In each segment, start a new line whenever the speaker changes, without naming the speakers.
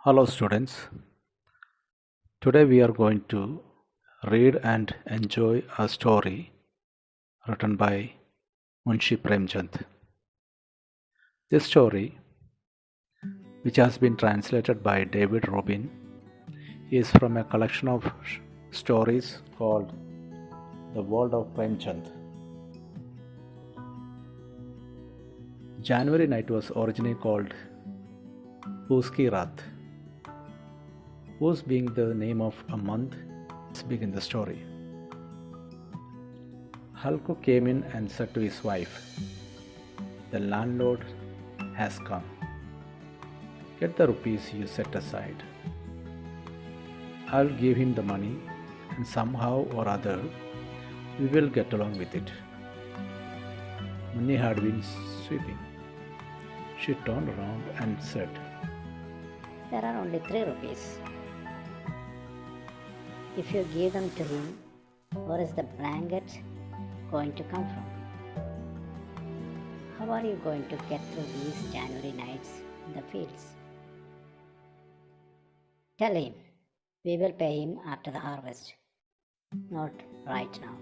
Hello students, today we are going to read and enjoy a story written by Munshi Premchand. This story, which has been translated by David Robin, is from a collection of stories called The World of Premchand. January night was originally called Puski Rath. Whose being the name of a month, let's begin the story. Halku came in and said to his wife, "The landlord has come. Get the rupees you set aside. I'll give him the money and somehow or other we will get along with it." Money had been sweeping. She turned around and said,
"There are only 3 rupees. If you give them to him, where is the blanket going to come from? How are you going to get through these January nights in the fields? Tell him we will pay him after the harvest, not right now."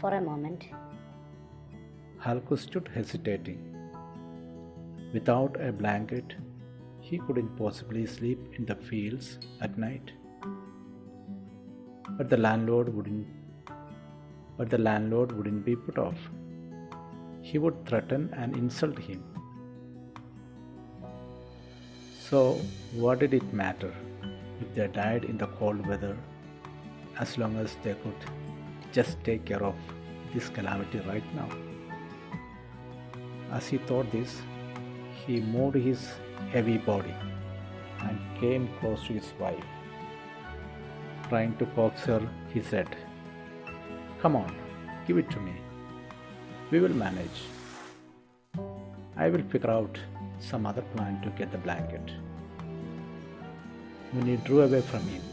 For a moment,
Halku stood hesitating. Without a blanket, he couldn't possibly sleep in the fields at night. But the landlord wouldn't be put off. He would threaten and insult him. So what did it matter if they died in the cold weather, as long as they could just take care of this calamity right now? As he thought this, he moved his heavy body and came close to his wife. Trying to coax her, he said, "Come on, give it to me. We will manage. I will figure out some other plan to get the blanket." When he drew away from him,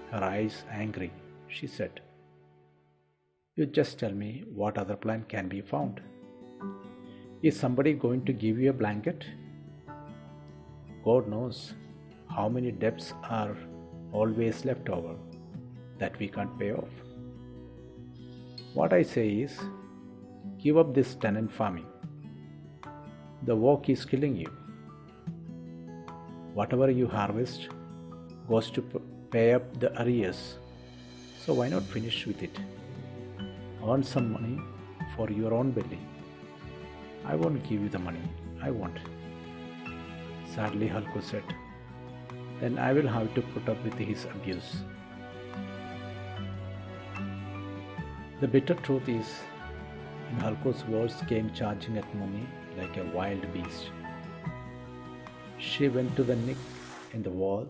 her eyes angry, she said, "You just tell me what other plan can be found. Is somebody going to give you a blanket? God knows how many debts are always left over that we can't pay off. What I say is, give up this tenant farming. The work is killing you. Whatever you harvest goes to pay up the arrears, so why not finish with it? Earn some money for your own belly. I won't give you the money, I won't." Sadly, Halku said, "Then I will have to put up with his abuse." The bitter truth is, in Halku's words came charging at Mummy like a wild beast. She went to the nick in the wall,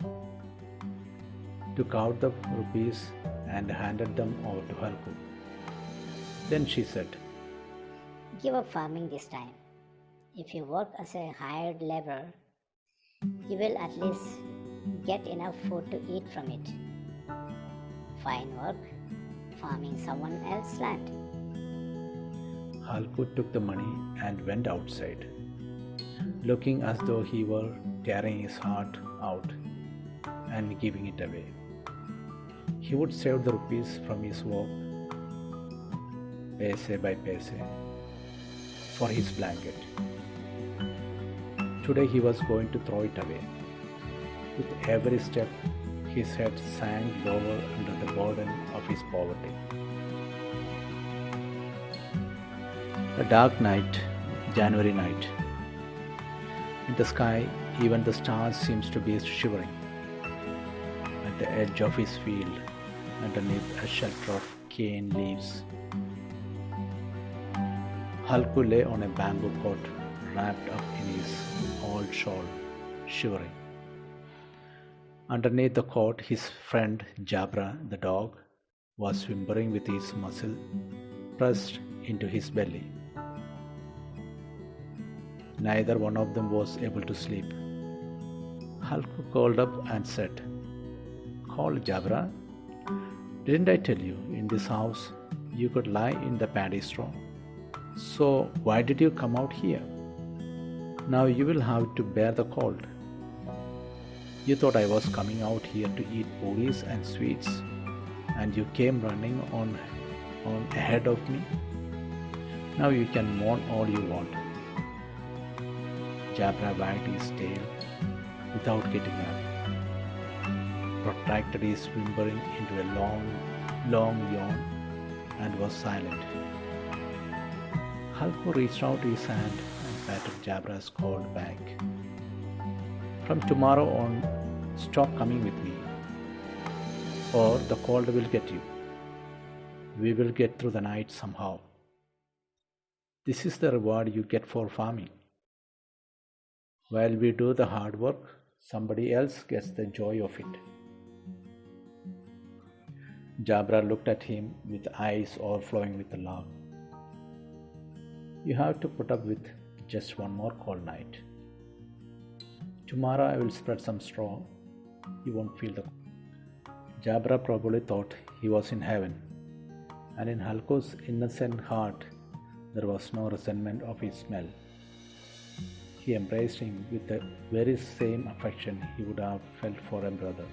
took out the rupees and handed them over to Halku. Then she said,
"Give up farming this time. If you work as a hired laborer, you will at least get enough food to eat from it. Fine work farming someone else's land."
Halku took the money and went outside, looking as though he were tearing his heart out and giving it away. He would save the rupees from his work, paise by paise, for his blanket. Today he was going to throw it away. With every step, his head sank lower under the burden of his poverty. A dark night, January night. In the sky, even the stars seems to be shivering. At the edge of his field, underneath a shelter of cane leaves, Halku lay on a bamboo cot, wrapped up in his old shawl, shivering. Underneath the cot, his friend Jabra, the dog, was whimpering with his muzzle pressed into his belly. Neither one of them was able to sleep. Halku called up and said, "Call Jabra. Didn't I tell you in this house you could lie in the paddy straw? So why did you come out here? Now you will have to bear the cold. You thought I was coming out here to eat puris and sweets, and you came running on ahead of me. Now you can mourn all you want. Jabra wagged his tail without getting up, protracted his whimpering into a long yawn, and was silent. Halko reached out his hand and patted Jabra's cold back. From tomorrow on, stop coming with me, or the cold will get you. We will get through the night somehow. This is the reward you get for farming. While we do the hard work, somebody else gets the joy of it. Jabra looked at him with eyes overflowing with love. You have to put up with just one more cold night. Tomorrow I will spread some straw. You won't feel the cold. Jabra probably thought he was in heaven, and in Halko's innocent heart there was no resentment of his smell. He embraced him with the very same affection he would have felt for a brother.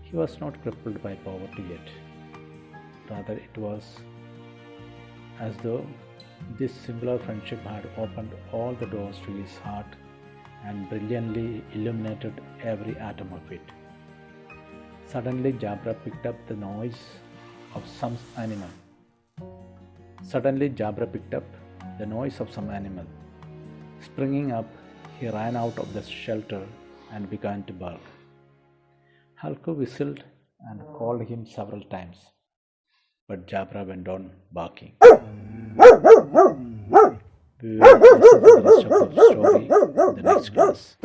He was not crippled by poverty yet. Rather, it was as though this singular friendship had opened all the doors to his heart and brilliantly illuminated every atom of it. Suddenly, Jabra picked up the noise of some animal. Springing up, he ran out of the shelter and began to bark. Halko whistled and called him several times, but Jabra went on barking. We will listen to the rest of the story in the next class.